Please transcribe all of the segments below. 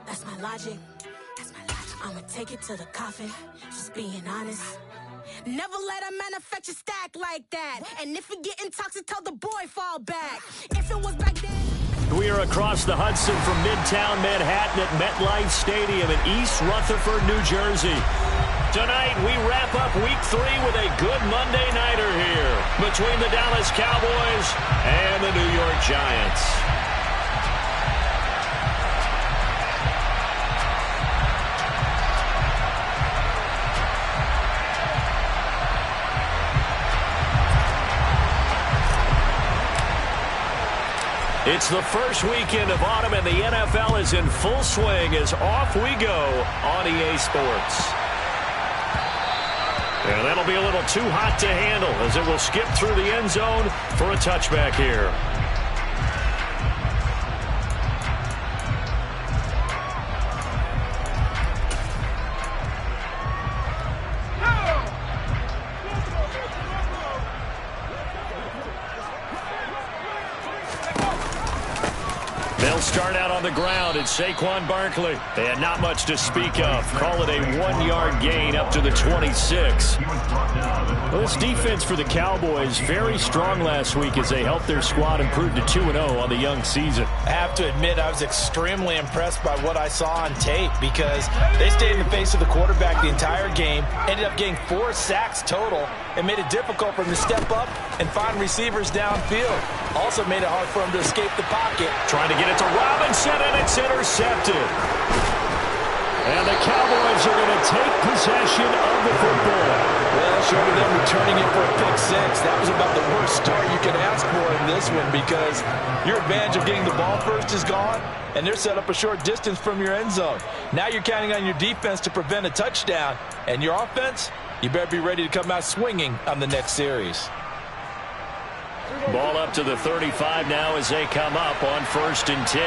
That's my logic. I'ma take it to the coffin, just being honest. Never let a manufacture stack like that. And if it getting toxic, tell the boy fall back. If it was back then. We are across the Hudson from Midtown Manhattan at MetLife Stadium in East Rutherford, New Jersey. Tonight, we wrap up Week 3 with a good Monday nighter here between the Dallas Cowboys and the New York Giants. It's the first weekend of autumn, and the NFL is in full swing as off we go on EA Sports. And that'll be a little too hot to handle as it will skip through the end zone for a touchback here. They'll start out on the ground. It's Saquon Barkley. And not much to speak of. Call it a 1-yard gain up to the 26. Well, this defense for the Cowboys, very strong last week as they helped their squad improve to 2-0 on the young season. I have to admit, I was extremely impressed by what I saw on tape because they stayed in the face of the quarterback the entire game, ended up getting 4 sacks total, and made it difficult for him to step up and find receivers downfield. Also made it hard for him to escape the pocket. Trying to get it to Robinson, and it's intercepted. And the Cowboys are going to take possession of the football. Well, short of them returning it for a pick 6, that was about the worst start you could ask for in this one because your advantage of getting the ball first is gone, and they're set up a short distance from your end zone. Now you're counting on your defense to prevent a touchdown, and your offense, you better be ready to come out swinging on the next series. Ball up to the 35 now as they come up on 1st and 10.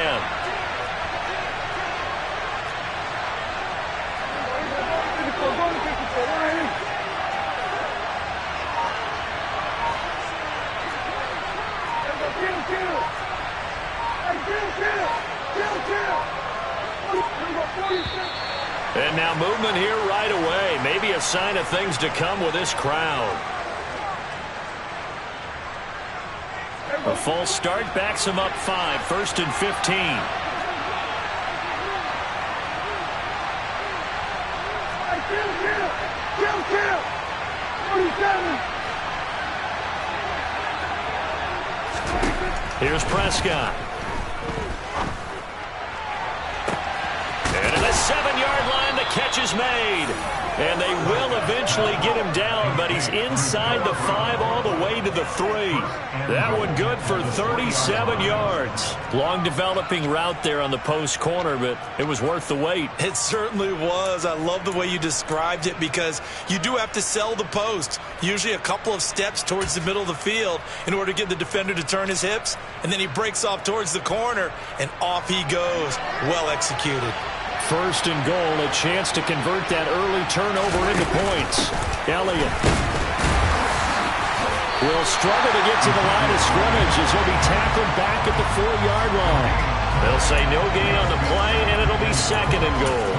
And now movement here right away. Maybe a sign of things to come with this crowd. A false start backs him up 5, 1st and 15. Here's Prescott. And at the 7-yard line, the catch is made. And they will eventually get him down, but he's inside the 5 all the way to the 3. That one good for 37 yards. Long developing route there on the post corner, but it was worth the wait. It certainly was. I love the way you described it because you do have to sell the post. Usually a couple of steps towards the middle of the field in order to get the defender to turn his hips, and then he breaks off towards the corner, and off he goes. Well executed. 1st and goal, a chance to convert that early turnover into points. Elliott will struggle to get to the line of scrimmage as he'll be tackled back at the 4-yard line. They'll say no gain on the play, and it'll be 2nd and goal.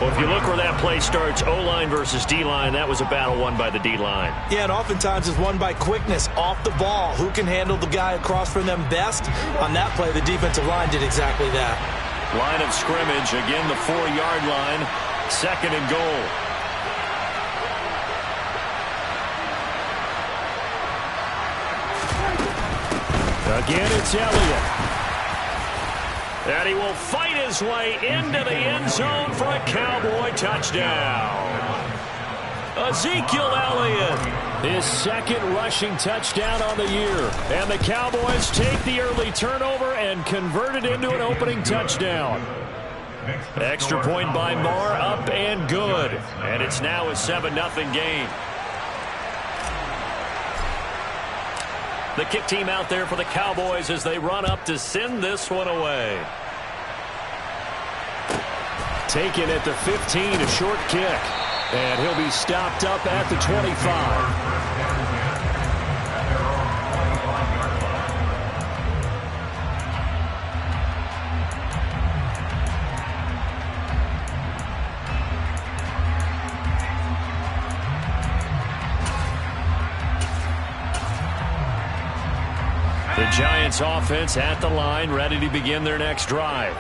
Well, if you look where that play starts, O-line versus D-line, that was a battle won by the D-line. Yeah, and oftentimes it's won by quickness off the ball. Who can handle the guy across from them best? On that play, the defensive line did exactly that. Line of scrimmage, again the 4-yard line, 2nd and goal. Again, it's Elliott. And he will fight his way into the end zone for a Cowboy touchdown. Ezekiel Elliott, his 2nd rushing touchdown on the year. And the Cowboys take the early turnover and convert it into an opening touchdown. Extra point by Marr, up and good. And it's now a 7-0 game. The kick team out there for the Cowboys as they run up to send this one away. Taken at the 15, a short kick. And he'll be stopped up at the 25. The Giants offense at the line, ready to begin their next drive.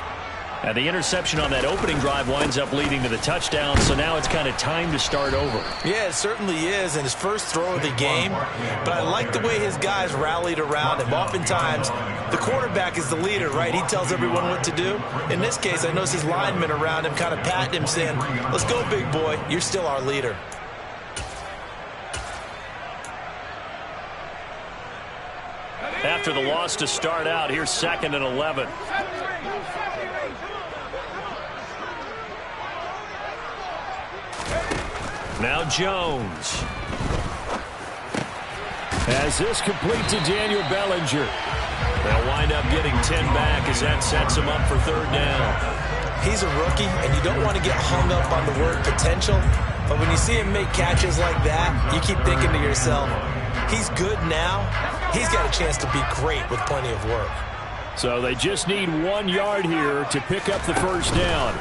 And the interception on that opening drive winds up leading to the touchdown, so now it's kind of time to start over. Yeah, it certainly is, and his first throw of the game. But I like the way his guys rallied around him. Oftentimes, the quarterback is the leader, right? He tells everyone what to do. In this case, I notice his linemen around him kind of patting him, saying, "Let's go, big boy. You're still our leader." After the loss to start out, here's 2nd and 11. Now Jones. As this complete to Daniel Bellinger. They'll wind up getting 10 back as that sets him up for 3rd down. He's a rookie, and you don't want to get hung up on the word potential. But when you see him make catches like that, you keep thinking to yourself, he's good now. He's got a chance to be great with plenty of work. So they just need 1 yard here to pick up the 1st down.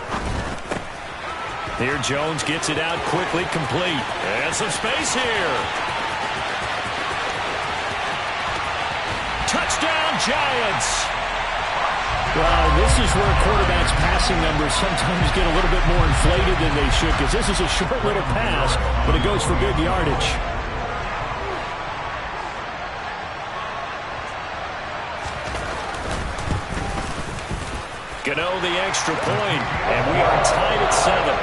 Here Jones gets it out quickly, complete. And some space here. Touchdown, Giants! Well, this is where quarterbacks' passing numbers sometimes get a little bit more inflated than they should, because this is a short little pass, but it goes for good yardage. Gano the extra point, and we are tied at 7.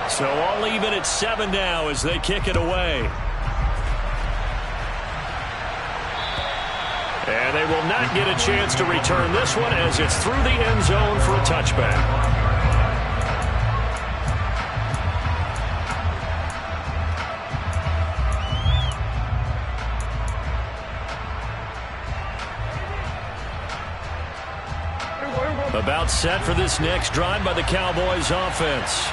So all even at 7 now as they kick it away. And they will not get a chance to return this one as it's through the end zone for a touchback. About set for this next drive by the Cowboys offense.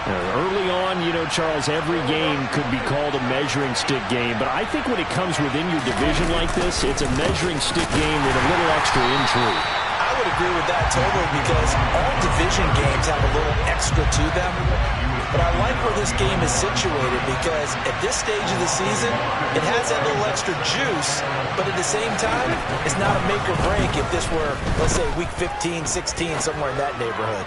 Early on, you know, Charles, every game could be called a measuring stick game. But I think when it comes within your division like this, it's a measuring stick game with a little extra intrigue. I would agree with that totally because all division games have a little extra to them. But I like where this game is situated because at this stage of the season, it has that little extra juice, but at the same time, it's not a make or break if this were, let's say, week 15, 16, somewhere in that neighborhood.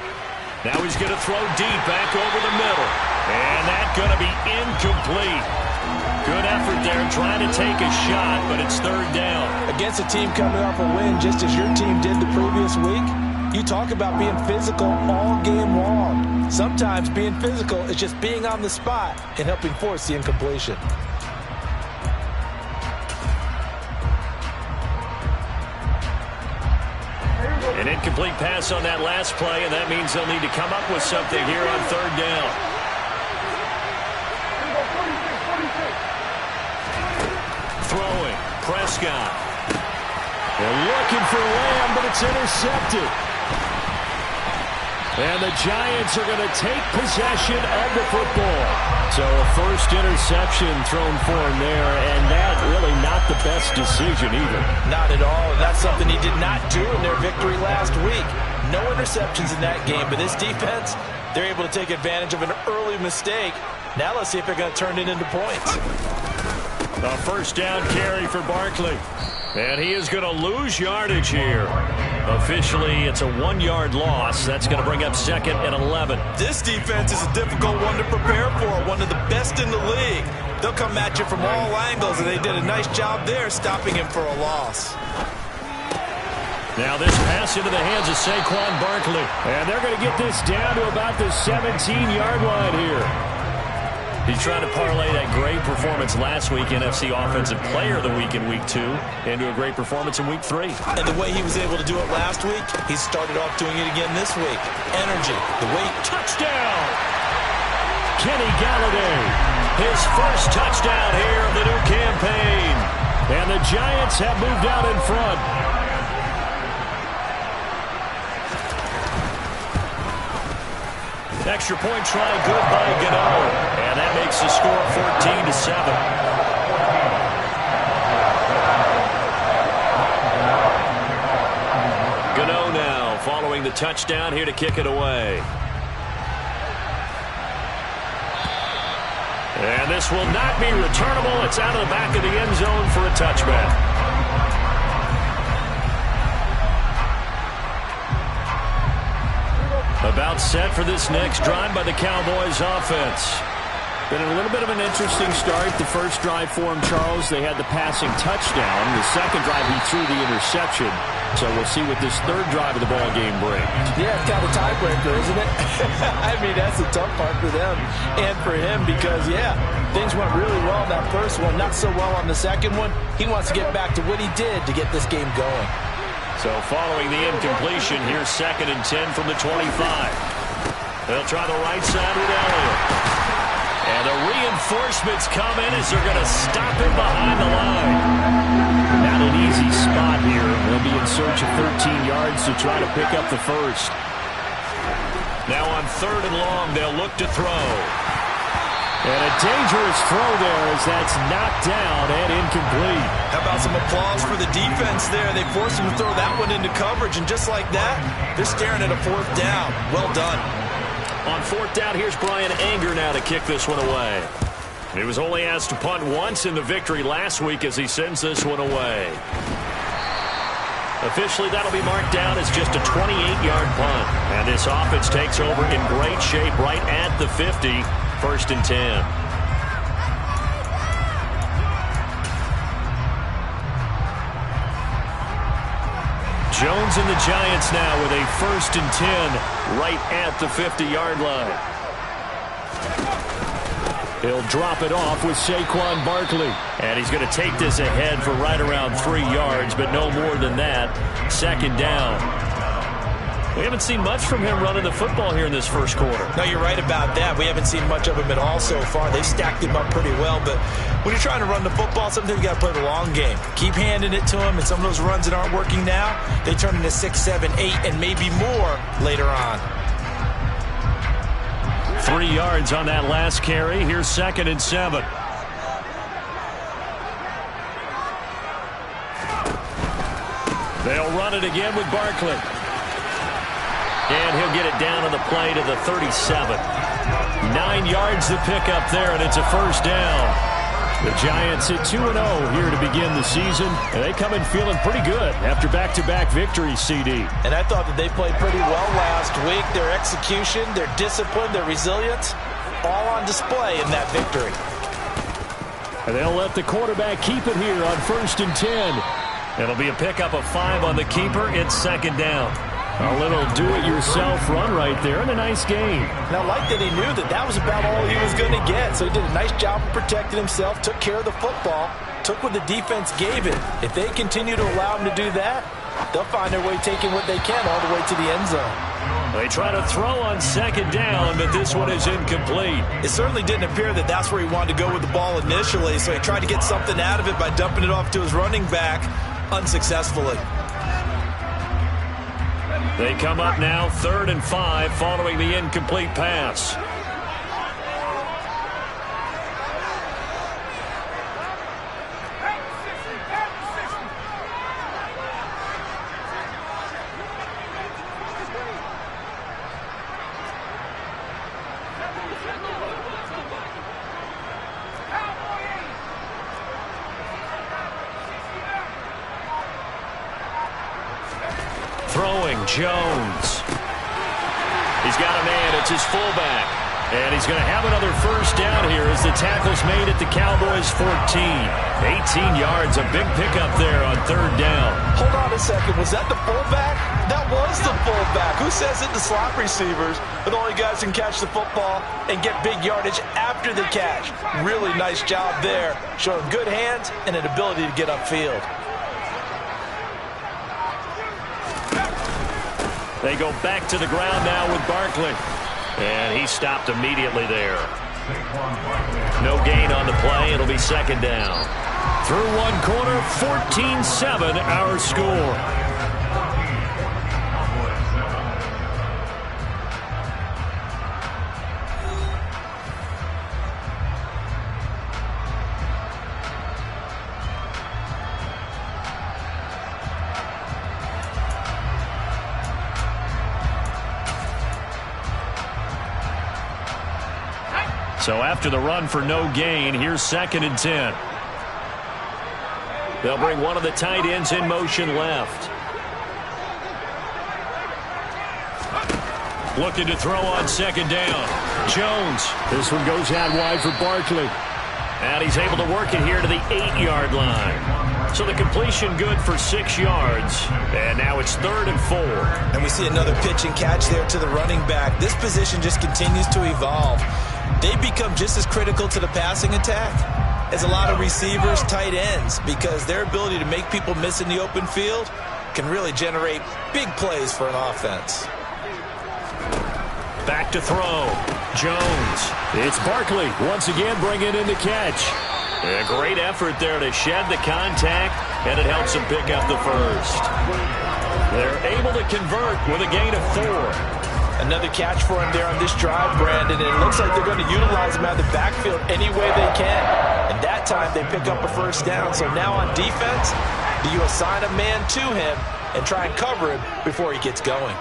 Now he's going to throw deep back over the middle. And that's going to be incomplete. Good effort there trying to take a shot, but it's 3rd down. Against a team coming off a win just as your team did the previous week, you talk about being physical all game long. Sometimes being physical is just being on the spot and helping force the incompletion. An incomplete pass on that last play, and that means they'll need to come up with something here on 3rd down. Throwing, Prescott. They're looking for Lamb, but it's intercepted. And the Giants are going to take possession of the football. So a first interception thrown for him there, and that really not the best decision either. Not at all, and that's something he did not do in their victory last week. No interceptions in that game, but this defense, they're able to take advantage of an early mistake. Now let's see if they're going to turn it into points. A first down carry for Barkley. And he is going to lose yardage here. Officially, it's a 1-yard loss. That's going to bring up 2nd and 11. This defense is a difficult one to prepare for, one of the best in the league. They'll come at you from all angles, and they did a nice job there stopping him for a loss. Now this pass into the hands of Saquon Barkley. And they're going to get this down to about the 17-yard line here. He's trying to parlay that great performance last week, NFC Offensive Player of the Week in Week 2, into a great performance in Week 3. And the way he was able to do it last week, he started off doing it again this week. Energy, the way... Touchdown! Kenny Galladay, his first touchdown here of the new campaign. And the Giants have moved out in front. Extra point try good by Gano. And that makes the score 14-7. Gano now following the touchdown here to kick it away. And this will not be returnable. It's out of the back of the end zone for a touchback. About set for this next drive by the Cowboys offense. Been a little bit of an interesting start. The first drive for him, Charles, they had the passing touchdown. The second drive, he threw the interception. So we'll see what this third drive of the ball game brings. Yeah, it's kind of a tiebreaker, isn't it? I mean, that's the tough part for them and for him because, yeah, things went really well in that first one, not so well on the second one. He wants to get back to what he did to get this game going. So following the incompletion, here's 2nd and 10 from the 25. They'll try the right side with Elliott. And the reinforcements come in as they're going to stop him behind the line. Not an easy spot here. They'll be in search of 13 yards to try to pick up the first. Now on 3rd and long, they'll look to throw. And a dangerous throw there as that's knocked down and incomplete. How about some applause for the defense there? They forced him to throw that one into coverage, and just like that, they're staring at a 4th down. Well done. On 4th down, here's Brian Anger now to kick this one away. He was only asked to punt once in the victory last week as he sends this one away. Officially, that'll be marked down as just a 28-yard punt. And this offense takes over in great shape right at the 50, 1st and 10. Jones and the Giants now with a 1st and 10 right at the 50-yard line. He'll drop it off with Saquon Barkley. And he's going to take this ahead for right around 3 yards, but no more than that. 2nd down. We haven't seen much from him running the football here in this first quarter. No, you're right about that. We haven't seen much of him at all so far. They've stacked him up pretty well, but when you're trying to run the football, sometimes you got to play the long game. Keep handing it to him, and some of those runs that aren't working now, they turn into 6, 7, 8, and maybe more later on. 3 yards on that last carry. Here's 2nd and 7. They'll run it again with Barkley. And he'll get it down on the play to the 37. 9 yards to pick up there, and it's a 1st down. The Giants at 2-0 here to begin the season, and they come in feeling pretty good after back-to-back victories, CD. And I thought that they played pretty well last week. Their execution, their discipline, their resilience, all on display in that victory. And they'll let the quarterback keep it here on 1st and 10. It'll be a pickup of 5 on the keeper. It's 2nd down. A little do-it-yourself run right there, and a nice game. Now, like that, he knew that that was about all he was going to get, so he did a nice job of protecting himself, took care of the football, took what the defense gave him. If they continue to allow him to do that, they'll find their way taking what they can all the way to the end zone. They try to throw on 2nd down, but this one is incomplete. It certainly didn't appear that that's where he wanted to go with the ball initially, so he tried to get something out of it by dumping it off to his running back unsuccessfully. They come up now 3rd and 5 following the incomplete pass. Throwing, Jones. He's got a man. It's his fullback. And he's going to have another 1st down here as the tackle's made at the Cowboys' 14. 18 yards, a big pickup there on 3rd down. Hold on a second. Was that the fullback? That was the fullback. Who says it? The slot receivers. But only guys can catch the football and get big yardage after the catch. Really nice job there. Showing good hands and an ability to get upfield. They go back to the ground now with Barkley. And he stopped immediately there. No gain on the play. It'll be 2nd down. Through one quarter, 14-7 our score. So after the run for no gain, here's 2nd and 10. They'll bring one of the tight ends in motion left. Looking to throw on 2nd down. Jones. This one goes out wide for Barkley. And he's able to work it here to the 8-yard line. So the completion good for 6 yards. And now it's 3rd and 4. And we see another pitch and catch there to the running back. This position just continues to evolve. They become just as critical to the passing attack as a lot of receivers, tight ends, because their ability to make people miss in the open field can really generate big plays for an offense. Back to throw. Jones. It's Barkley once again bringing in the catch. A great effort there to shed the contact, and it helps them pick up the first. They're able to convert with a gain of 4. Another catch for him there on this drive, Brandon, and it looks like they're going to utilize him out of the backfield any way they can. And that time they pick up a first down. So now on defense, do you assign a man to him and try and cover him before he gets going?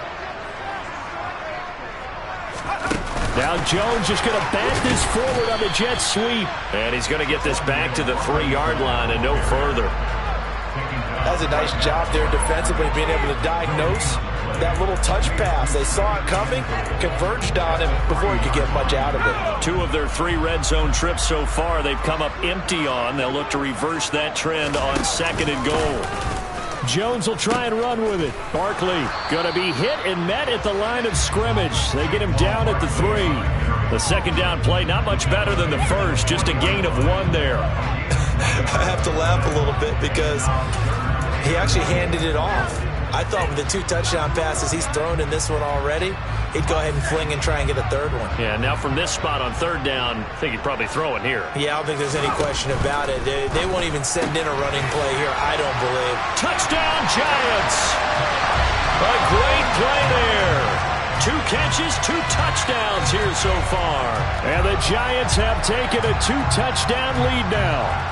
Now Jones just going to bat this forward on the jet sweep. And he's going to get this back to the 3-yard line and no further. That's a nice job there defensively, being able to diagnose that little touch pass. They saw it coming, converged on him before he could get much out of it. 2 of their 3 red zone trips so far they've come up empty on. They'll look to reverse that trend on 2nd and goal. Jones will try and run with it. Barkley going to be hit and met at the line of scrimmage. They get him down at the 3. The 2nd down play not much better than the first, just a gain of 1 there. I have to laugh a little bit because he actually handed it off. I thought with the 2 touchdown passes he's thrown in this one already, he'd go ahead and fling and try and get a 3rd one. Yeah, now from this spot on 3rd down, I think he'd probably throw it here. Yeah, I don't think there's any question about it. They won't even send in a running play here, I don't believe. Touchdown, Giants! A great play there. 2 catches, 2 touchdowns here so far. And the Giants have taken a 2-touchdown lead now.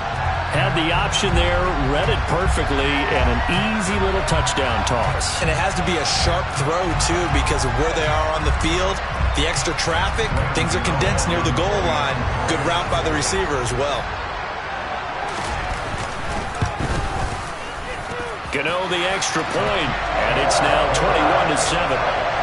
Had the option there, read it perfectly, and an easy little touchdown toss. And it has to be a sharp throw, too, because of where they are on the field. The extra traffic, things are condensed near the goal line. Good route by the receiver as well. Gano the extra point, and it's now 21-7.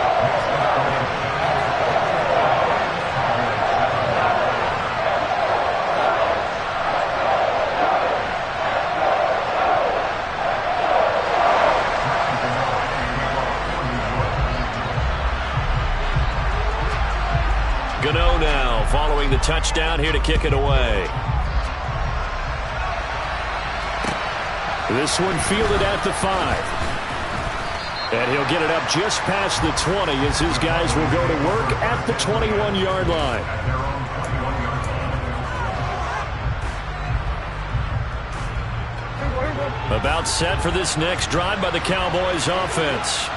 Gano now following the touchdown here to kick it away. This one fielded at the 5. And he'll get it up just past the 20 as his guys will go to work at the 21-yard line. About set for this next drive by the Cowboys offense.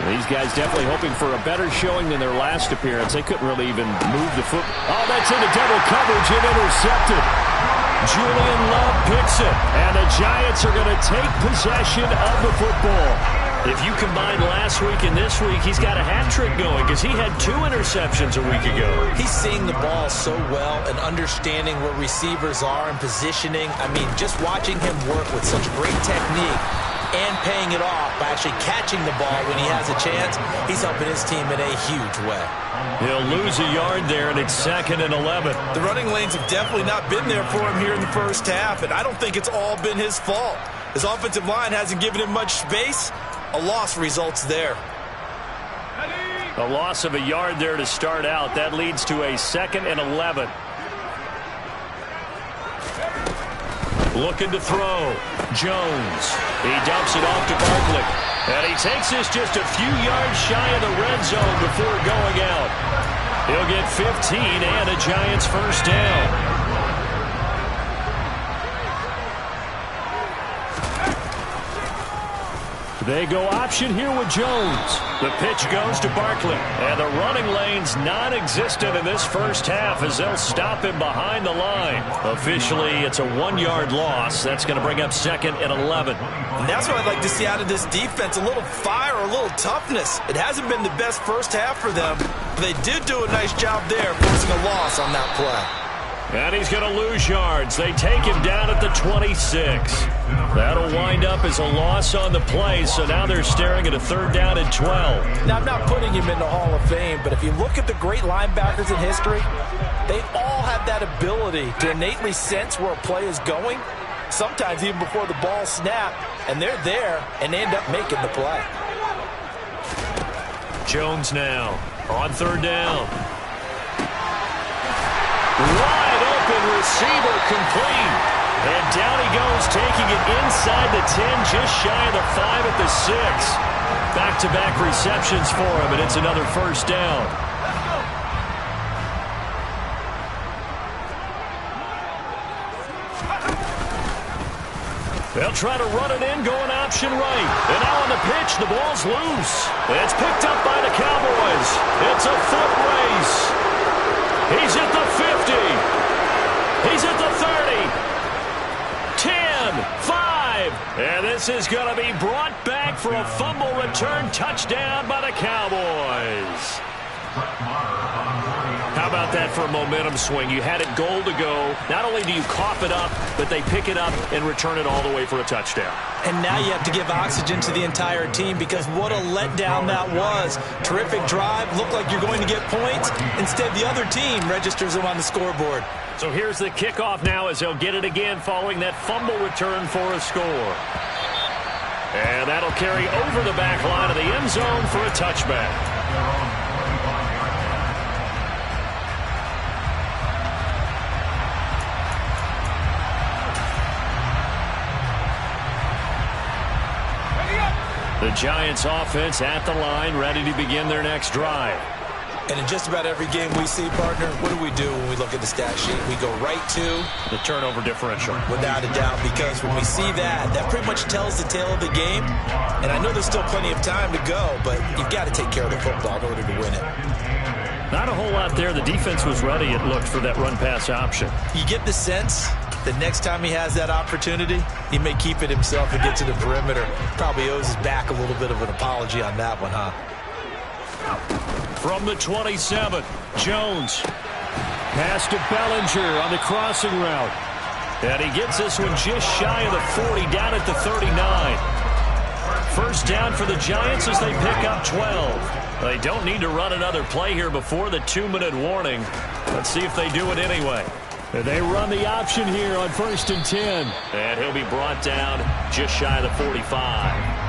These guys definitely hoping for a better showing than their last appearance. They couldn't really even move the foot. Oh, that's into double coverage and intercepted. Julian Love picks it, and the Giants are going to take possession of the football. If you combine last week and this week, he's got a hat trick going because he had 2 interceptions a week ago. He's seeing the ball so well and understanding where receivers are and positioning. I mean, just watching him work with such great technique and paying it off by actually catching the ball when he has a chance, he's helping his team in a huge way. He'll lose a yard there, and it's 2nd and 11. The running lanes have definitely not been there for him here in the first half, and I don't think it's all been his fault. His offensive line hasn't given him much space. A loss results there. A loss of a yard there to start out. That leads to a 2nd and 11. Looking to throw. Jones. He dumps it off to Barkley. And he takes this just a few yards shy of the red zone before going out. He'll get 15 and a Giants first down. They go option here with Jones. The pitch goes to Barkley. And the running lane's non-existent in this first half as they'll stop him behind the line. Officially, it's a 1-yard loss. That's going to bring up second and 11. And that's what I'd like to see out of this defense, a little fire, a little toughness. It hasn't been the best first half for them. They did do a nice job there, forcing a loss on that play. And he's going to lose yards. They take him down at the 26. That'll wind up as a loss on the play, so now they're staring at a 3rd down and 12. Now, I'm not putting him in the Hall of Fame, but if you look at the great linebackers in history, they all have that ability to innately sense where a play is going, sometimes even before the ball snapped, and they're there, and they end up making the play. Jones now on 3rd down. Wide open receiver complete. And down he goes, taking it inside the 10, just shy of the 5 at the 6. Back-to-back receptions for him, and it's another 1st down. They'll try to run it in, going option right. And now on the pitch, the ball's loose. It's picked up by the Cowboys. It's a foot race. He's at the 50. He's at the 30. 10, 5. And this is going to be brought back for a fumble return touchdown by the Cowboys. How about that for a momentum swing? You had it goal to go. Not only do you cough it up, but they pick it up and return it all the way for a touchdown. And now you have to give oxygen to the entire team because what a letdown that was. Terrific drive. Looked like you're going to get points. Instead, the other team registers them on the scoreboard. So here's the kickoff now as they'll get it again following that fumble return for a score. And that'll carry over the back line of the end zone for a touchback. The Giants offense at the line, ready to begin their next drive. And in just about every game we see, partner, what do we do when we look at the stat sheet? We go right to the turnover differential. Without a doubt, because when we see that, that pretty much tells the tale of the game. And I know there's still plenty of time to go, but you've got to take care of the football in order to win it. Not a whole lot there. The defense was ready, it looked, for that run-pass option. You get the sense the next time he has that opportunity, he may keep it himself and get to the perimeter. Probably owes his back a little bit of an apology on that one, huh? From the 27, Jones. Pass to Bellinger on the crossing route. And he gets this one just shy of the 40, down at the 39. First down for the Giants as they pick up 12. They don't need to run another play here before the 2-minute warning. Let's see if they do it anyway. And they run the option here on 1st and 10. And he'll be brought down just shy of the 45.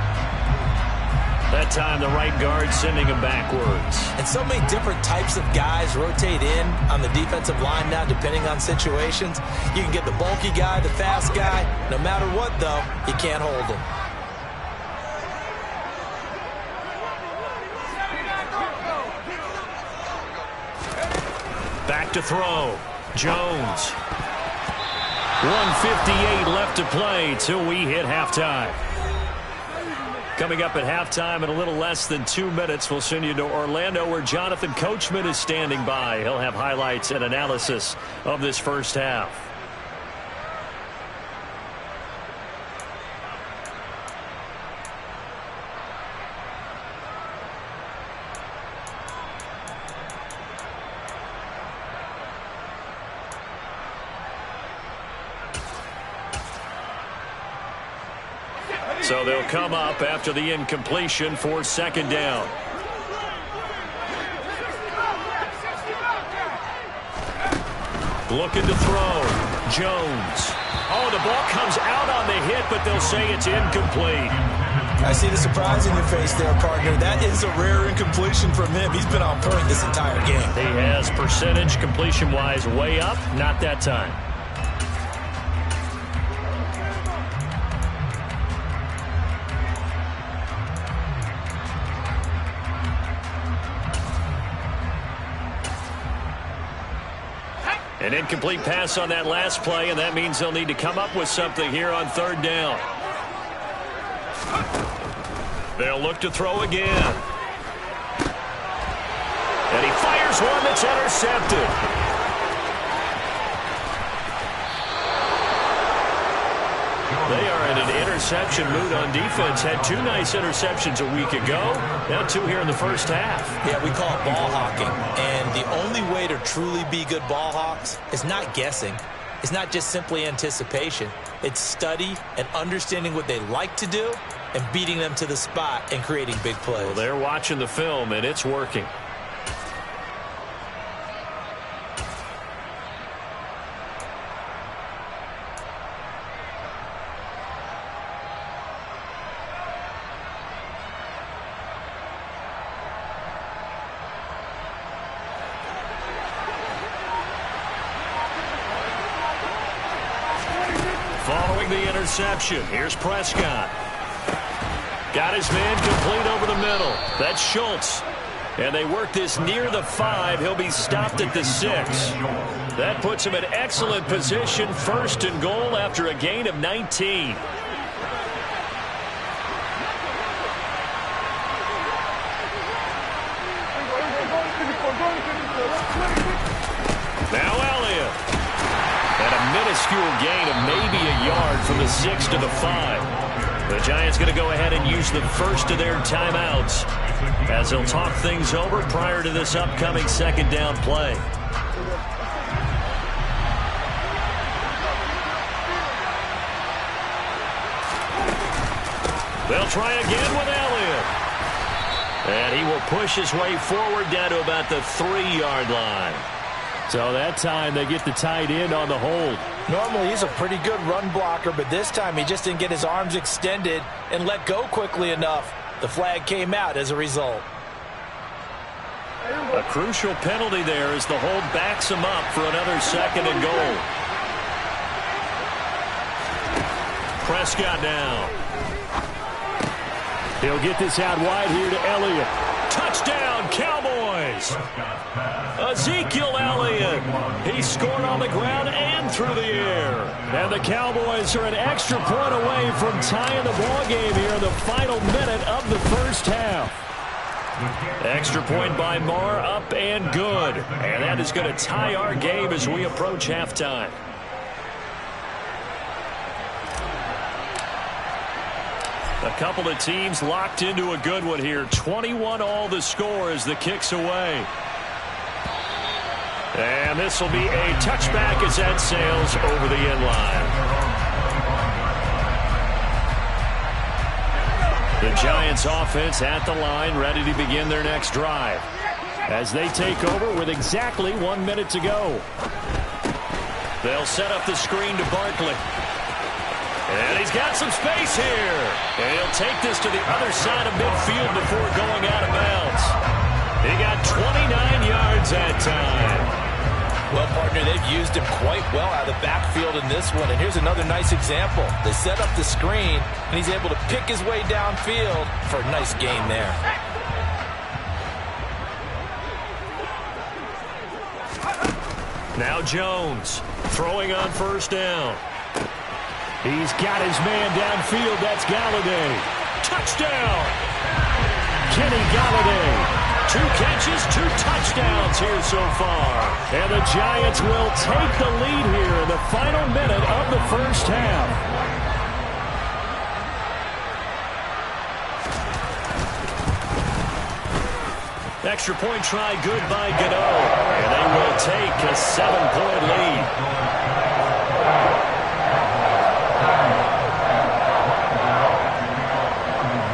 That time the right guard sending him backwards. And so many different types of guys rotate in on the defensive line now depending on situations. You can get the bulky guy, the fast guy. No matter what, though, you can't hold him. Back to throw. Jones. 1:58 left to play till we hit halftime. Coming up at halftime in a little less than 2 minutes, we'll send you to Orlando where Jonathan Coachman is standing by. He'll have highlights and analysis of this first half. So they'll come up after the incompletion for 2nd down. Looking to throw. Jones. Oh, the ball comes out on the hit, but they'll say it's incomplete. I see the surprise in your face there, partner. That is a rare incompletion from him. He's been on point this entire game. He has percentage completion-wise way up. Not that time. An incomplete pass on that last play, and that means they'll need to come up with something here on 3rd down. They'll look to throw again. And he fires one that's intercepted. They are in an interception mood on defense. Had 2 nice interceptions a week ago. Now 2 here in the first half. Yeah, we call it ball hawking. And the only way to truly be good ball hawks is not guessing. It's not just simply anticipation. It's study and understanding what they like to do and beating them to the spot and creating big plays. Well, they're watching the film, and it's working. Following the interception, here's Prescott. Got his man complete over the middle. That's Schultz. And they work this near the 5. He'll be stopped at the 6. That puts him in excellent position, 1st and goal after a gain of 19. Now Elliott. And a minuscule gain of maybe a yard from the 6 to the 5. The Giants going to go ahead and use the first of their timeouts as they'll talk things over prior to this upcoming 2nd down play. They'll try again with Elliott. And he will push his way forward down to about the 3-yard line. So that time they get the tight end on the hold. Normally he's a pretty good run blocker, but this time he just didn't get his arms extended and let go quickly enough. The flag came out as a result. A crucial penalty there as the hold backs him up for another 2nd and goal. Prescott now. He'll get this out wide here to Elliott. Touchdown, Cowboys! Ezekiel Elliott. He scored on the ground and through the air. And the Cowboys are an extra point away from tying the ball game here in the final minute of the first half. Extra point by Marr, up and good. And that is going to tie our game as we approach halftime. A couple of teams locked into a good one here. 21-all the score as the kick's away. And this will be a touchback as that sails over the end line. The Giants offense at the line, ready to begin their next drive. As they take over with exactly 1 minute to go. They'll set up the screen to Barkley. And he's got some space here. And he'll take this to the other side of midfield before going out of bounds. He got 29 yards that time. Well, partner, they've used him quite well out of the backfield in this one. And here's another nice example. They set up the screen, and he's able to pick his way downfield for a nice gain there. Now Jones throwing on 1st down. He's got his man downfield. That's Galladay. Touchdown! Kenny Galladay. 2 catches, 2 touchdowns here so far. And the Giants will take the lead here in the final minute of the first half. Extra point try good by Gano. And they will take a 7-point lead.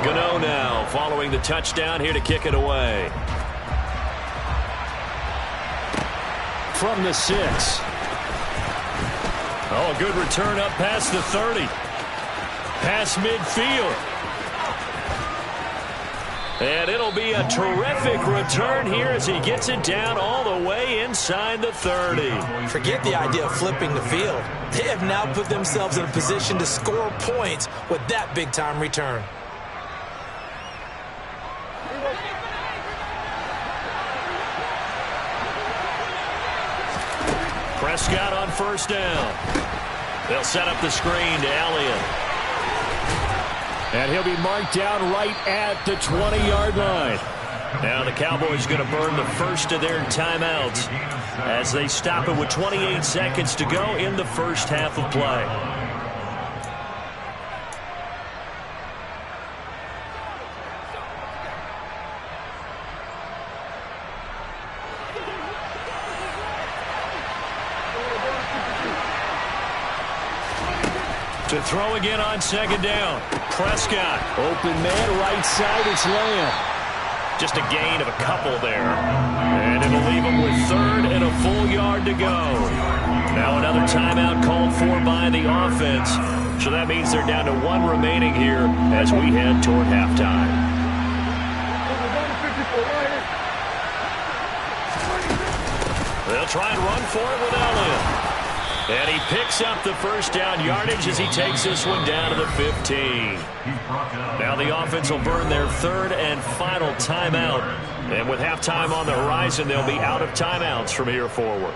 Gano now following the touchdown here to kick it away. From the 6. Oh, a good return up past the 30. Past midfield. And it'll be a terrific return here as he gets it down all the way inside the 30. Forget the idea of flipping the field. They have now put themselves in a position to score points with that big-time return. Prescott on 1st down. They'll set up the screen to Elliott. And he'll be marked down right at the 20-yard line. Now the Cowboys going to burn the first of their timeouts as they stop it with 28 seconds to go in the first half of play. To throw again on second down. Prescott. Open man, right side, it's Lamb. Just a gain of a couple there. And it'll leave them with third and a full yard to go. Now another timeout called for by the offense. So that means they're down to one remaining here as we head toward halftime. They'll try and run for it with Elliott. And he picks up the first down yardage as he takes this one down to the 15. Now the offense will burn their third and final timeout. And with halftime on the horizon, they'll be out of timeouts from here forward.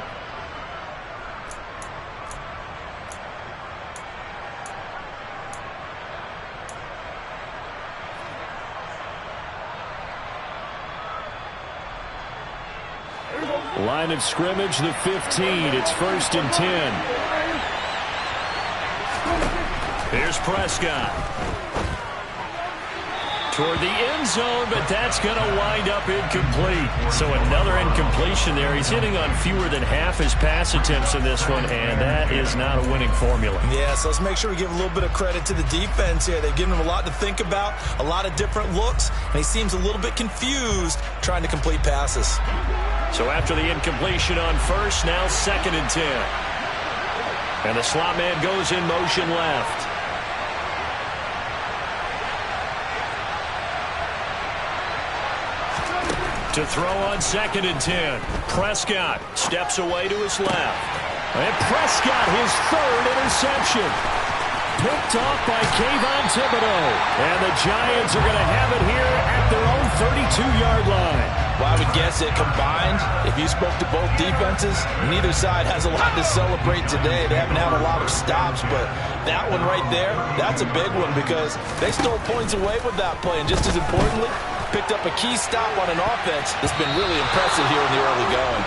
Line of scrimmage, the 15. It's 1st and 10. Here's Prescott. Toward the end zone, but that's going to wind up incomplete. So another incompletion there. He's hitting on fewer than half his pass attempts in this one, and that is not a winning formula. Yeah, so let's make sure we give a little bit of credit to the defense here. They've given him a lot to think about, a lot of different looks, and he seems a little bit confused trying to complete passes. So after the incompletion on first, now 2nd and 10. And the slot man goes in motion left. To throw on 2nd and 10. Prescott steps away to his left. And Prescott, his third interception. Picked off by Kayvon Thibodeau. And the Giants are going to have it here at their own 32-yard line. Well, I would guess it combined, if you spoke to both defenses, neither side has a lot to celebrate today. They haven't had a lot of stops, but that one right there, that's a big one because they stole points away with that play. And just as importantly, picked up a key stop on an offense that's been really impressive here in the early going.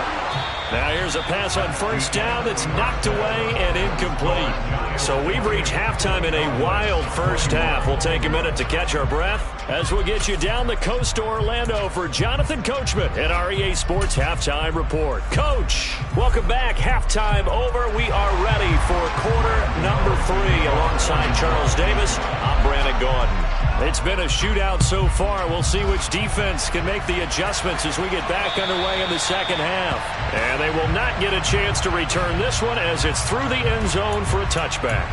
Now here's a pass on first down that's knocked away and incomplete. So we've reached halftime in a wild first half. We'll take a minute to catch our breath as we'll get you down the coast to Orlando for Jonathan Coachman at our EA Sports Halftime Report. Coach, welcome back. Halftime over. We are ready for quarter number 3 alongside Charles Davis. I'm Brandon Gordon. It's been a shootout so far. We'll see which defense can make the adjustments as we get back underway in the second half. And they will not get a chance to return this one as it's through the end zone for a touchback.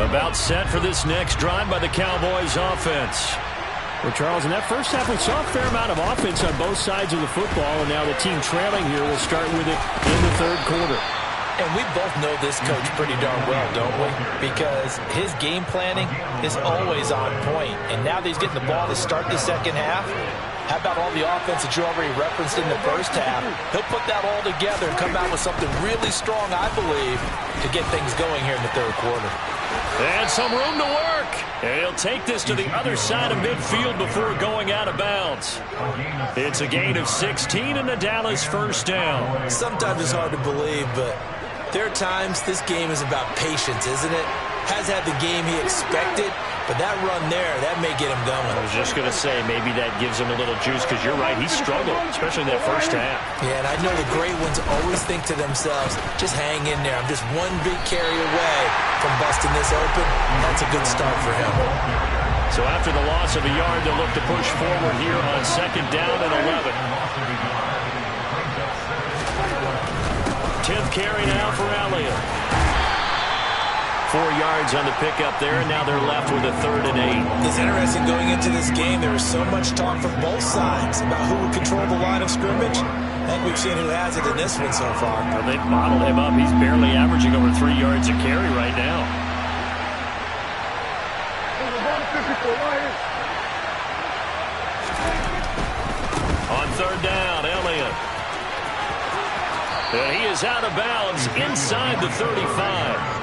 About set for this next drive by the Cowboys offense. Well, Charles, in that first half, we saw a fair amount of offense on both sides of the football, and now the team trailing here will start with it in the third quarter. And we both know this coach pretty darn well, don't we? Because his game planning is always on point. And now that he's getting the ball to start the second half, how about all the offense that you already referenced in the first half? He'll put that all together and come out with something really strong, I believe, to get things going here in the third quarter. And some room to work. And he'll take this to the other side of midfield before going out of bounds. It's a gain of 16 and the Dallas first down. Sometimes it's hard to believe, but there are times this game is about patience, isn't it? Has had the game he expected, but that run there, that may get him going. I was just going to say, maybe that gives him a little juice because you're right, he struggled, especially in that first half. Yeah, and I know the great ones always think to themselves, just hang in there. I'm just one big carry away from busting this open. That's a good start for him. So after the loss of a yard, they'll look to push forward here on second down and 11. 10th carry now for Elliott. 4 yards on the pickup there, and now they're left with a 3rd and 8. It's interesting going into this game. There was so much talk from both sides about who would control the line of scrimmage. I think we've seen who has it in this one so far. Well, they've bottled him up. He's barely averaging over 3 yards a carry right now. third down. Elliott. And he is out of bounds inside the 35.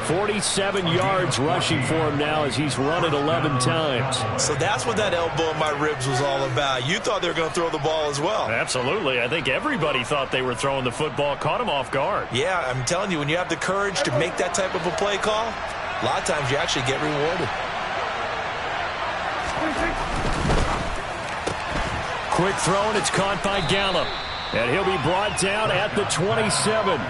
47 yards rushing for him now as he's run it 11 times. So that's what that elbow in my ribs was all about. You thought they were going to throw the ball as well. Absolutely. I think everybody thought they were throwing the football, caught him off guard. Yeah, I'm telling you, when you have the courage to make that type of a play call, a lot of times you actually get rewarded. Quick throw, and it's caught by Gallup. And he'll be brought down at the 27.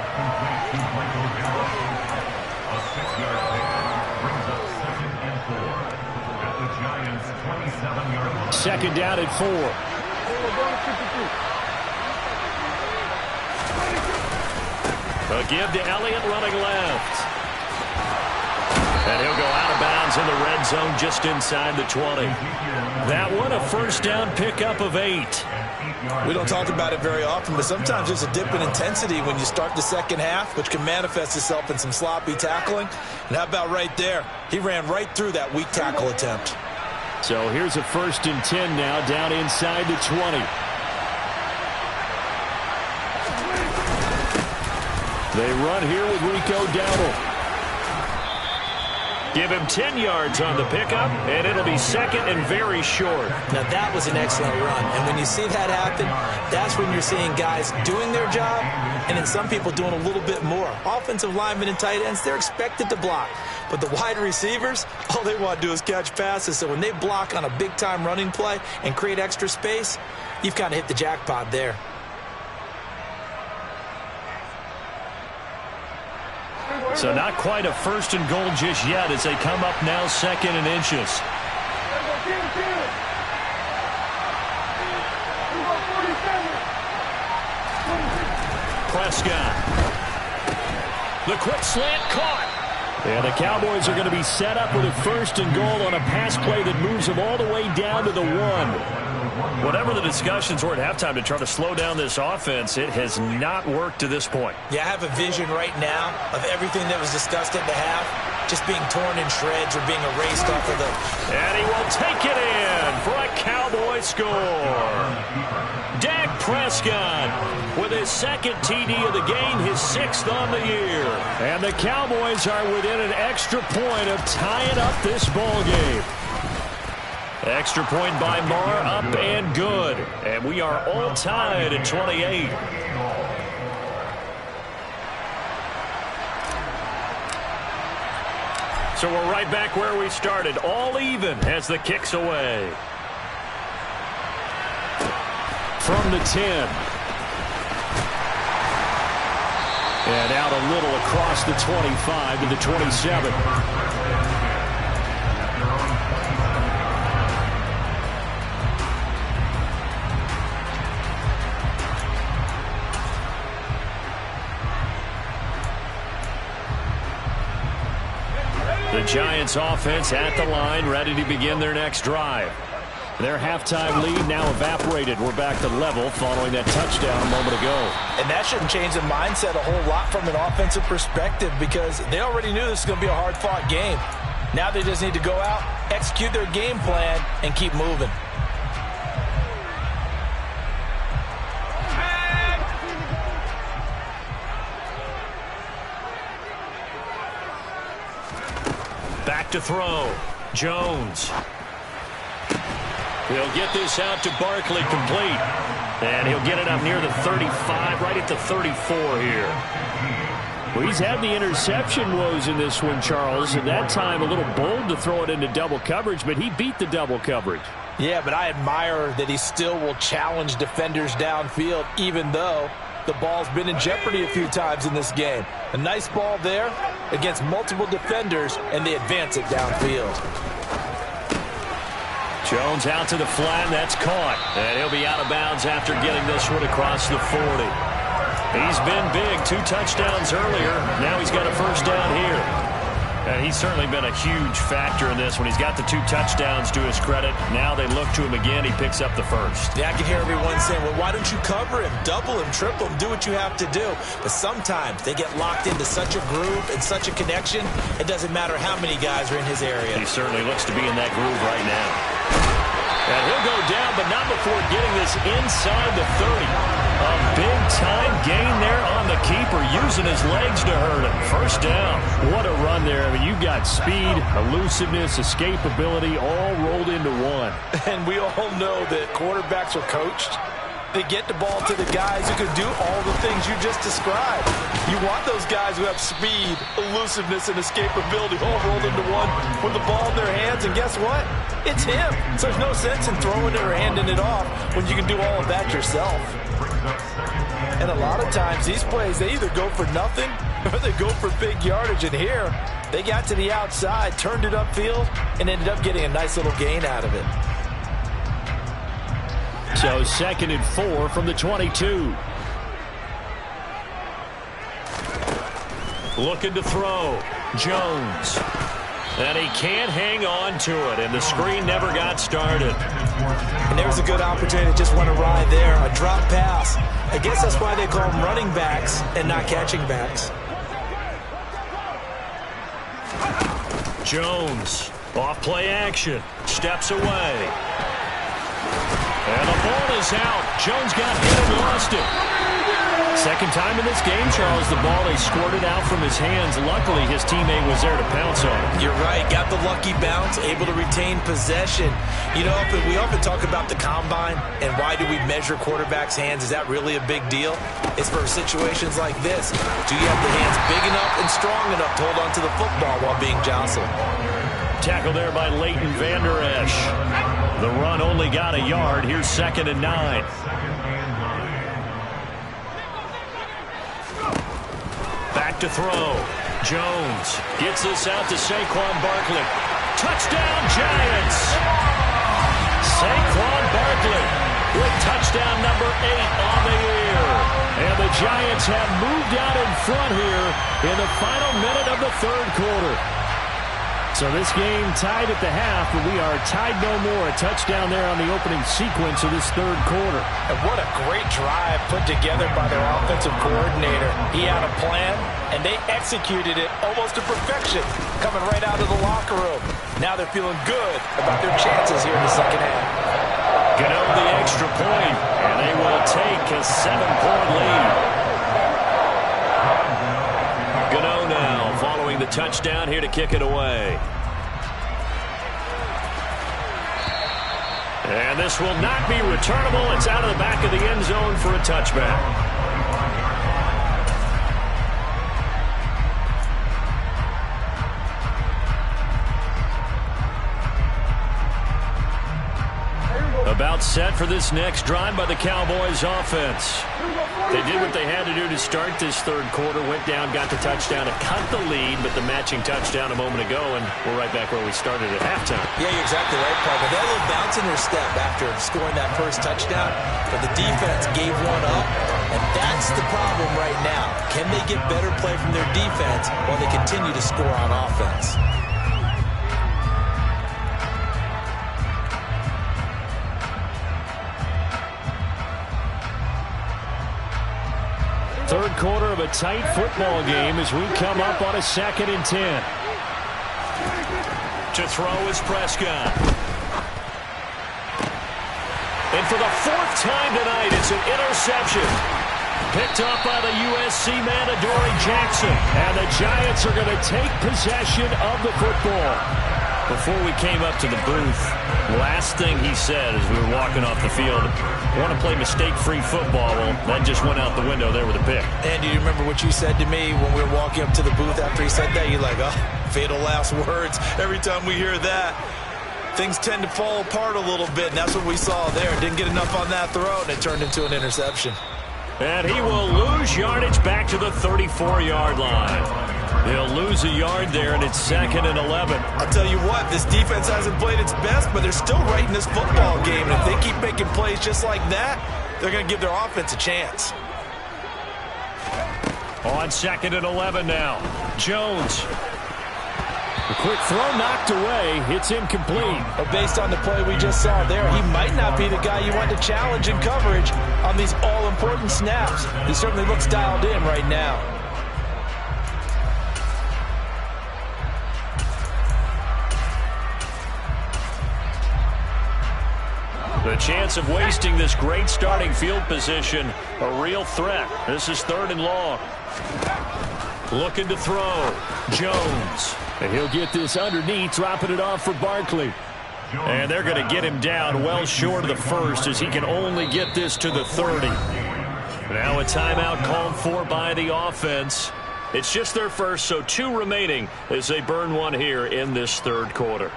Second down at 4. A give to Elliott running left. And he'll go out of bounds in the red zone just inside the 20. That one a first down pickup of 8. We don't talk about it very often, but sometimes there's a dip in intensity when you start the second half, which can manifest itself in some sloppy tackling. And how about right there? He ran right through that weak tackle attempt. So here's a 1st and 10 now down inside the 20. They run here with Rico Dowdle. Give him 10 yards on the pickup, and it'll be second and very short. Now, that was an excellent run. And when you see that happen, that's when you're seeing guys doing their job, and then some people doing a little bit more. Offensive linemen and tight ends, they're expected to block. But the wide receivers, all they want to do is catch passes. So when they block on a big-time running play and create extra space, you've kind of hit the jackpot there. So not quite a 1st and goal just yet as they come up now 2nd and inches. Prescott. The quick slant caught. And the Cowboys are going to be set up with a 1st and goal on a pass play that moves them all the way down to the 1. Whatever the discussions were at halftime to try to slow down this offense, it has not worked to this point. Yeah, I have a vision right now of everything that was discussed at the half just being torn in shreds or being erased off of the... And he will take it in for a Cowboy score. Dak Prescott with his 2nd TD of the game, his 6th on the year. And the Cowboys are within an extra point of tying up this ball game. Extra point by Marr, up and good. And we are all tied at 28. So we're right back where we started, all even as the kick's away. From the 10. And out a little across the 25 to the 27. The Giants offense at the line, ready to begin their next drive. Their halftime lead now evaporated. We're back to level following that touchdown a moment ago. And that shouldn't change the mindset a whole lot from an offensive perspective because they already knew this was going to be a hard-fought game. Now they just need to go out, execute their game plan, and keep moving. Back to throw. Jones. He'll get this out to Barkley complete. And he'll get it up near the 35, right at the 34 here. Well, he's had the interception woes in this one, Charles, and that time a little bold to throw it into double coverage, but he beat the double coverage. Yeah, but I admire that he still will challenge defenders downfield, even though the ball's been in jeopardy a few times in this game. A nice ball there against multiple defenders, and they advance it downfield. Jones out to the flat, that's caught. And he'll be out of bounds after getting this one across the 40. He's been big, 2 touchdowns earlier. Now he's got a first down here. And he's certainly been a huge factor in this when he's got the 2 touchdowns to his credit. Now they look to him again. He picks up the first. Yeah, I can hear everyone saying, well, why don't you cover him, double him, triple him, do what you have to do. But sometimes they get locked into such a groove and such a connection, it doesn't matter how many guys are in his area. He certainly looks to be in that groove right now. And he'll go down, but not before getting this inside the 30. A big-time gain there on the keeper, using his legs to hurt him. First down. What a run there. I mean, you've got speed, elusiveness, escapability, all rolled into one. And we all know that quarterbacks are coached. They get the ball to the guys who can do all the things you just described. You want those guys who have speed, elusiveness, and escapability all rolled into one with the ball in their hands, and guess what? It's him. So there's no sense in throwing it or handing it off when you can do all of that yourself. And a lot of times these plays, they either go for nothing or they go for big yardage. And here, they got to the outside, turned it upfield, and ended up getting a nice little gain out of it. So 2nd and 4 from the 22. Looking to throw. Jones. And he can't hang on to it, and the screen never got started. And there's a good opportunity that just went awry there. A drop pass. I guess that's why they call them running backs and not catching backs. Jones. Off play action. Steps away. And the ball is out. Jones got hit and lost it. Second time in this game, Charles, the ball they squirted out from his hands. Luckily, his teammate was there to pounce on him. You're right. Got the lucky bounce, able to retain possession. You know, we often talk about the combine and why do we measure quarterbacks' hands. Is that really a big deal? It's for situations like this. Do you have the hands big enough and strong enough to hold onto the football while being jostled? Tackle there by Leighton Vander Esch. The run only got a yard. Here's 2nd and 9. Back to throw. Jones gets this out to Saquon Barkley. Touchdown, Giants! Saquon Barkley with touchdown number 8 on the year. And the Giants have moved out in front here in the final minute of the 3rd quarter. So this game tied at the half, but we are tied no more. A touchdown there on the opening sequence of this 3rd quarter. And what a great drive put together by their offensive coordinator. He had a plan, and they executed it almost to perfection, coming right out of the locker room. Now they're feeling good about their chances here in the second half. Get out the extra point, and they will take a 7-point lead. Gano now following the touchdown here to kick it away. And this will not be returnable. It's out of the back of the end zone for a touchback. About set for this next drive by the Cowboys offense. They did what they had to do to start this 3rd quarter. Went down, got the touchdown, and cut the lead, but the matching touchdown a moment ago, and we're right back where we started at halftime. Yeah, you're exactly right, Parker. They had a little bounce in their step after scoring that first touchdown, but the defense gave one up, and that's the problem right now. Can they get better play from their defense while they continue to score on offense? 3rd quarter of a tight football game as we come up on a 2nd and 10. To throw is Prescott. And for the 4th time tonight, it's an interception. Picked up by the USC man, Adoree Jackson. And the Giants are going to take possession of the football. Before we came up to the booth, last thing he said as we were walking off the field, want to play mistake-free football. Well, that just went out the window there with a pick. And do you remember what you said to me when we were walking up to the booth after he said that? You're like, oh, fatal last words. Every time we hear that, things tend to fall apart a little bit, and that's what we saw there. Didn't get enough on that throw, and it turned into an interception. And he will lose yardage back to the 34-yard line. They'll lose a yard there, and it's 2nd and 11. I'll tell you what, this defense hasn't played its best, but they're still right in this football game. And if they keep making plays just like that, they're going to give their offense a chance. On 2nd and 11 now. Jones. A quick throw knocked away. It's incomplete. But based on the play we just saw there, he might not be the guy you want to challenge in coverage on these all-important snaps. He certainly looks dialed in right now. The chance of wasting this great starting field position, a real threat. This is 3rd and long. Looking to throw. Jones. And he'll get this underneath, dropping it off for Barkley. And they're going to get him down well short of the first as he can only get this to the 30. Now a timeout called for by the offense. It's just their first, so 2 remaining as they burn one here in this 3rd quarter.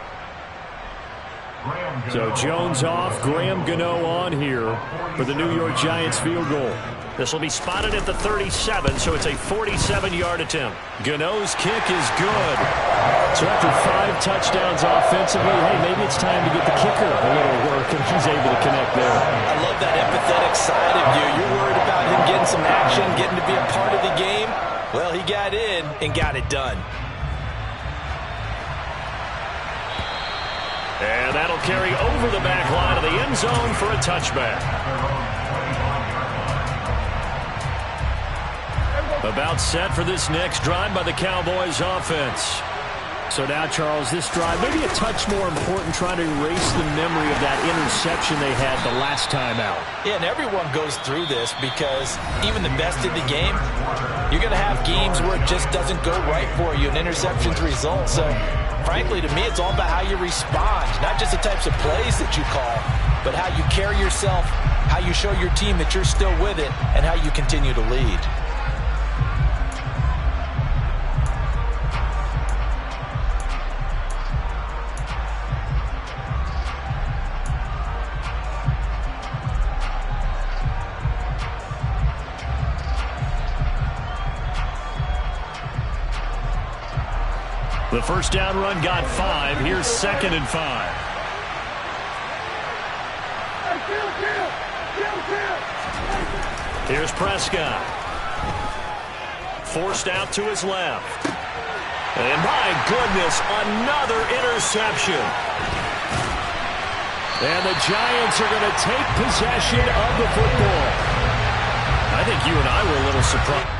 So Jones off, Graham Gano on here for the New York Giants field goal. This will be spotted at the 37, so it's a 47-yard attempt. Gano's kick is good. So after 5 touchdowns offensively, hey, maybe it's time to get the kicker a little work, and he's able to connect there. I love that empathetic side of you. You're worried about him getting some action, getting to be a part of the game. Well, he got in and got it done. And that'll carry over the back line of the end zone for a touchback. About set for this next drive by the Cowboys offense. So now, Charles, this drive, maybe a touch more important, trying to erase the memory of that interception they had the last time out. Yeah, and everyone goes through this because even the best in the game, you're going to have games where it just doesn't go right for you, and interceptions result. So, frankly, to me, it's all about how you respond, not just the types of plays that you call, but how you carry yourself, how you show your team that you're still with it, and how you continue to lead. The first down run got 5. Here's 2nd and 5. Here's Prescott. Forced out to his left. And my goodness, another interception. And the Giants are going to take possession of the football. I think you and I were a little surprised.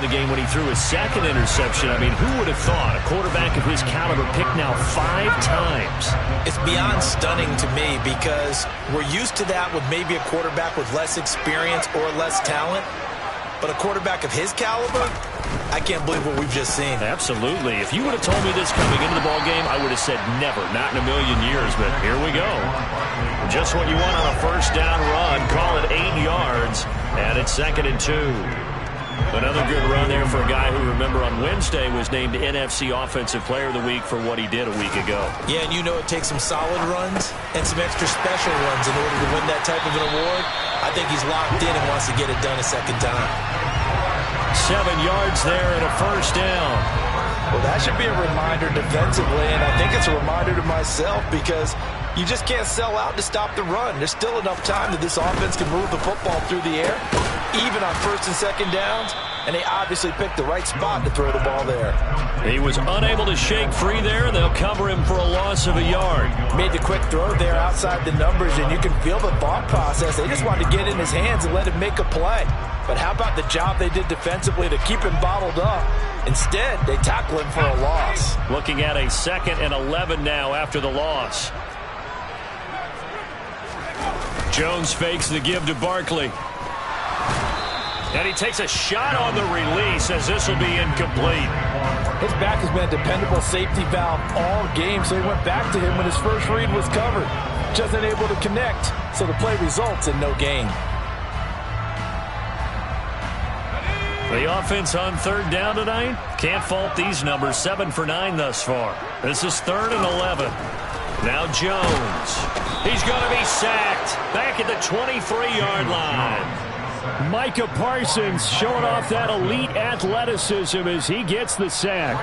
The game when he threw his 2nd interception. I mean, who would have thought a quarterback of his caliber picked now 5 times? It's beyond stunning to me because we're used to that with maybe a quarterback with less experience or less talent. But a quarterback of his caliber, I can't believe what we've just seen. Absolutely. If you would have told me this coming into the ballgame, I would have said never, not in a million years. But here we go. Just what you want on a first down run. Call it 8 yards. And it's 2nd and 2. Another good run there for a guy who, remember, on Wednesday was named NFC Offensive Player of the Week for what he did a week ago. Yeah, and you know it takes some solid runs and some extra special runs in order to win that type of an award. I think he's locked in and wants to get it done a second time. 7 yards there and a first down. Well, that should be a reminder defensively, and I think it's a reminder to myself because you just can't sell out to stop the run. There's still enough time that this offense can move the football through the air, even on 1st and 2nd downs, and they obviously picked the right spot to throw the ball there. He was unable to shake free there, and they'll cover him for a loss of a yard. Made the quick throw there outside the numbers, and you can feel the thought process. They just wanted to get in his hands and let him make a play. But how about the job they did defensively to keep him bottled up? Instead, they tackle him for a loss. Looking at a 2nd and 11 now after the loss. Jones fakes the give to Barkley. And he takes a shot on the release as this will be incomplete. His back has been a dependable safety valve all game, so he went back to him when his first read was covered. Just unable to connect, so the play results in no gain. The offense on 3rd down tonight, can't fault these numbers. 7 for 9 thus far. This is 3rd and 11. Now Jones. He's going to be sacked back at the 23-yard line. Micah Parsons showing off that elite athleticism as he gets the sack.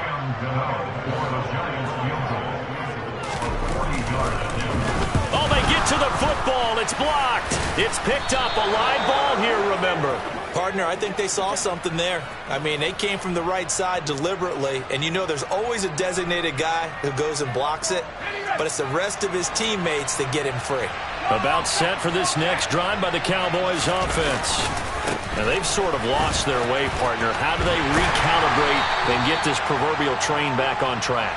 Oh, they get to the football. It's blocked. It's picked up. A live ball here, remember. Partner, I think they saw something there. I mean, they came from the right side deliberately, and you know there's always a designated guy who goes and blocks it, but it's the rest of his teammates that get him free. About set for this next drive by the Cowboys offense. Now they've sort of lost their way, partner. How do they recalibrate and get this proverbial train back on track?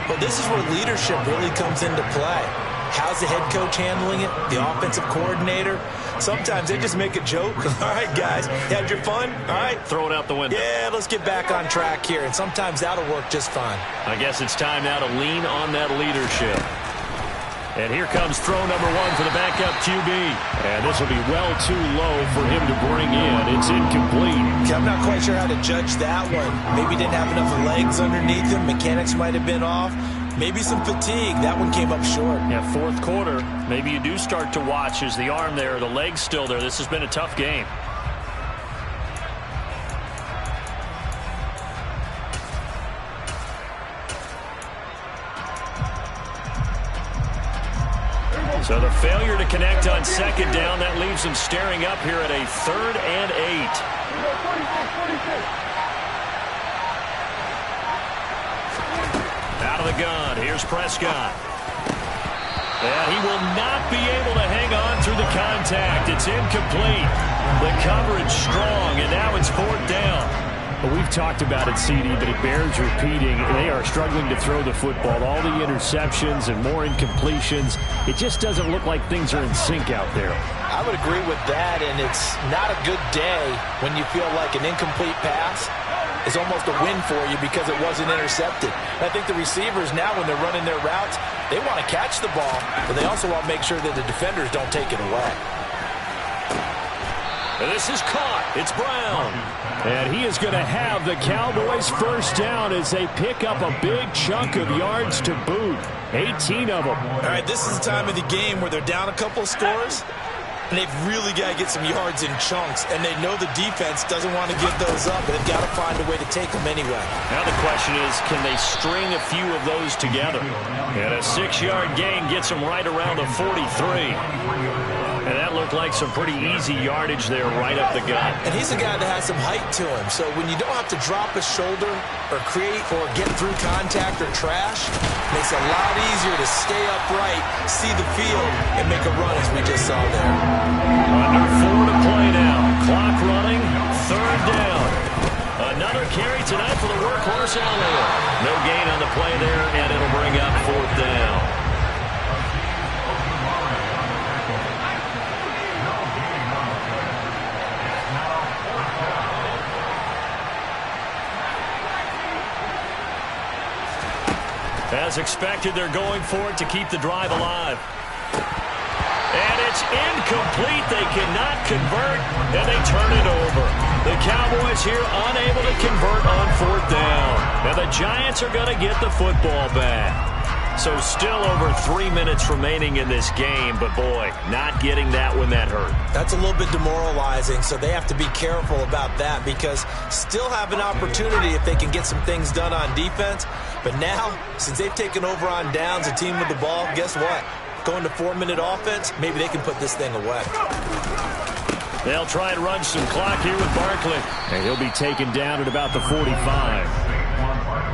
Well, this is where leadership really comes into play. How's the head coach handling it? The offensive coordinator? Sometimes they just make a joke. All right, guys, had your fun? All right. Throw it out the window. Yeah, let's get back on track here. And sometimes that'll work just fine. I guess it's time now to lean on that leadership. And here comes throw number 1 for the backup QB. And this will be well too low for him to bring in. It's incomplete. Okay, I'm not quite sure how to judge that one. Maybe didn't have enough legs underneath him. Mechanics might have been off. Maybe some fatigue. That one came up short. Yeah, fourth quarter. Maybe you do start to watch. Is the arm there, the leg's still there? This has been a tough game. So the failure to connect on second down, that leaves them staring up here at a 3rd and 8. Out of the gun, here's Prescott. And he will not be able to hang on through the contact. It's incomplete. The coverage strong, and now it's 4th down. Well, we've talked about it, CD, but it bears repeating. They are struggling to throw the football. All the interceptions and more incompletions. It just doesn't look like things are in sync out there. I would agree with that, and it's not a good day when you feel like an incomplete pass is almost a win for you because it wasn't intercepted. I think the receivers now, when they're running their routes, they want to catch the ball, but they also want to make sure that the defenders don't take it away. And this is caught. It's Brown. And he is going to have the Cowboys first down as they pick up a big chunk of yards to boot. 18 of them. All right, this is the time of the game where they're down a couple of scores, and they've really got to get some yards in chunks, and they know the defense doesn't want to give those up, but they've got to find a way to take them anyway. Now the question is, can they string a few of those together? And a 6-yard gain gets them right around the 43. And that looked like some pretty easy yardage there right up the gut. And he's a guy that has some height to him, so when you don't have to drop a shoulder or create or get through contact or trash, it makes it a lot easier to stay upright, see the field, and make a run as we just saw there. Under 4 to play now. Clock running, 3rd down. Another carry tonight for the workhorse Elliott. No gain on the play there, and it'll bring up 4th down. As expected, they're going for it to keep the drive alive. And it's incomplete. They cannot convert, and they turn it over. The Cowboys here unable to convert on 4th down. And the Giants are going to get the football back. So still over 3 minutes remaining in this game, but boy, not getting that when that hurt. That's a little bit demoralizing, so they have to be careful about that because still have an opportunity if they can get some things done on defense. But now, since they've taken over on downs, a team with the ball, guess what? Going to 4-minute offense, maybe they can put this thing away. They'll try and run some clock here with Barkley. And he'll be taken down at about the 45.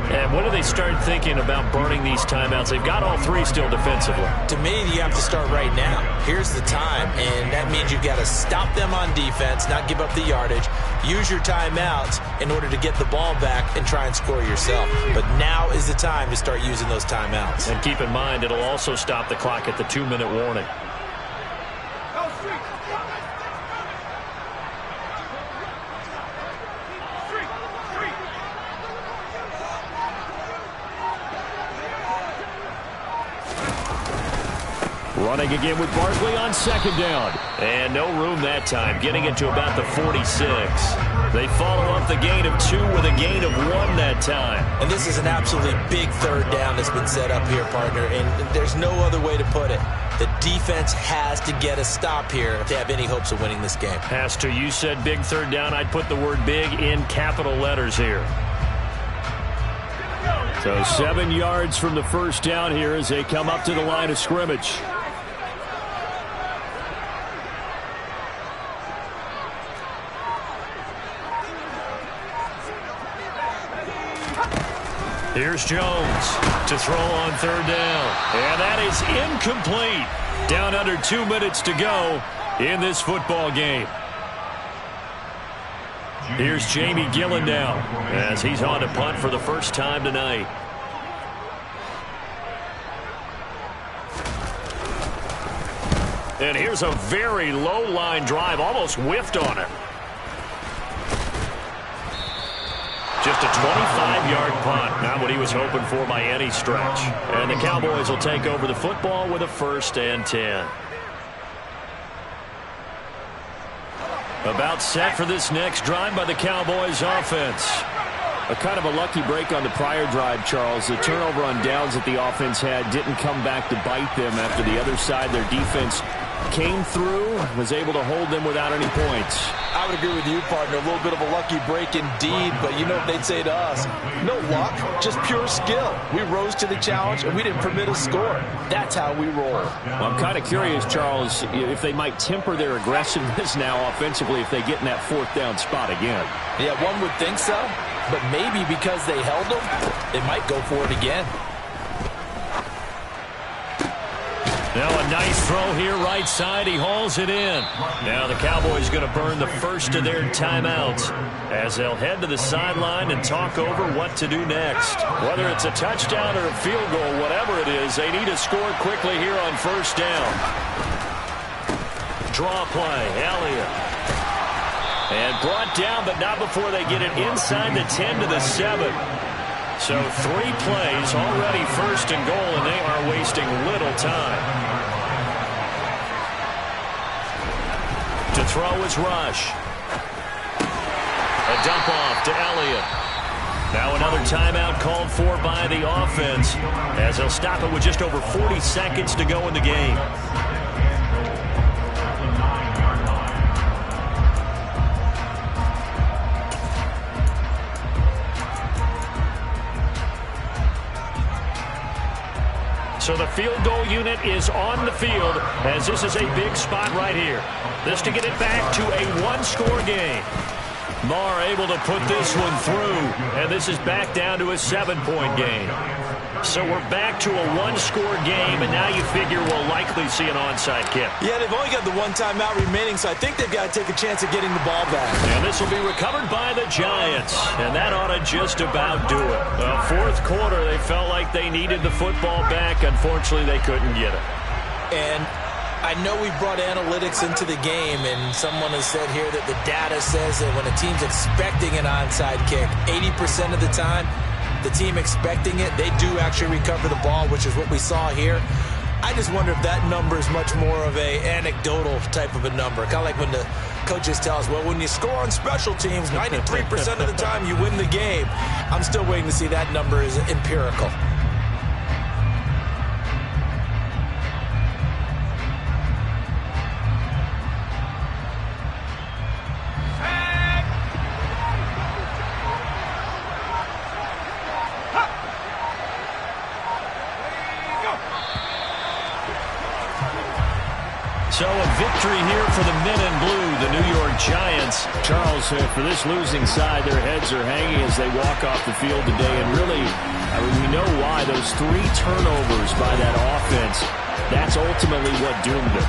And when do they start thinking about burning these timeouts? They've got all 3 still defensively. To me, you have to start right now. Here's the time, and that means you've got to stop them on defense, not give up the yardage, use your timeouts in order to get the ball back and try and score yourself. But now is the time to start using those timeouts. And keep in mind, it'll also stop the clock at the 2-minute warning. Running again with Barkley on 2nd down. And no room that time, getting it to about the 46. They follow up the gain of 2 with a gain of 1 that time. And this is an absolutely big 3rd down that's been set up here, partner, and there's no other way to put it. The defense has to get a stop here if they have any hopes of winning this game. Has to. You said big 3rd down. I'd put the word big in capital letters here. So 7 yards from the first down here as they come up to the line of scrimmage. Here's Jones to throw on third down. And that is incomplete. Down under 2 minutes to go in this football game. Here's Jamie Gillen now as he's on to punt for the first time tonight. And here's a very low line drive, almost whiffed on it. Just a 25-yard punt, not what he was hoping for by any stretch. And the Cowboys will take over the football with a 1st and 10. About set for this next drive by the Cowboys offense. A kind of a lucky break on the prior drive, Charles. The turnover on downs that the offense had didn't come back to bite them after the other side. Their defense came through, was able to hold them without any points. I would agree with you, partner. A little bit of a lucky break indeed, but you know what they'd say to us? No luck, just pure skill. We rose to the challenge, and we didn't permit a score. That's how we roll. Well, I'm kind of curious, Charles, if they might temper their aggressiveness now offensively if they get in that 4th down spot again. Yeah, one would think so, but maybe because they held them, they might go for it again. Now a nice throw here right side. He hauls it in. Now the Cowboys going to burn the first of their timeouts as they'll head to the sideline and talk over what to do next. Whether it's a touchdown or a field goal, whatever it is, they need to score quickly here on 1st down. Draw play, Elliott. And brought down, but not before they get it inside the 10 to the 7. So 3 plays, already 1st and goal, and they are wasting little time. To throw is Rush. A dump off to Elliott. Now another timeout called for by the offense as they'll stop it with just over 40 seconds to go in the game. So the field goal unit is on the field as this is a big spot right here. This to get it back to a 1-score game. Marr able to put this one through, and this is back down to a 7-point game. So we're back to a 1-score game, and now you figure we'll likely see an onside kick. Yeah, they've only got the 1 timeout remaining, so I think they've got to take a chance at getting the ball back. And this will be recovered by the Giants, and that ought to just about do it. The 4th quarter, they felt like they needed the football back. Unfortunately, they couldn't get it. And I know we brought analytics into the game, and someone has said here that the data says that when a team's expecting an onside kick, 80% of the time, the team expecting it, they do actually recover the ball, which is what we saw here. I just wonder if that number is much more of a anecdotal type of a number. Kind of like when the coaches tell us, well, when you score on special teams, 93% of the time you win the game. I'm still waiting to see that number is empirical. So a victory here for the men in blue, the New York Giants. Charles, for this losing side, their heads are hanging as they walk off the field today. And really, we know why. Those 3 turnovers by that offense, that's ultimately what doomed them.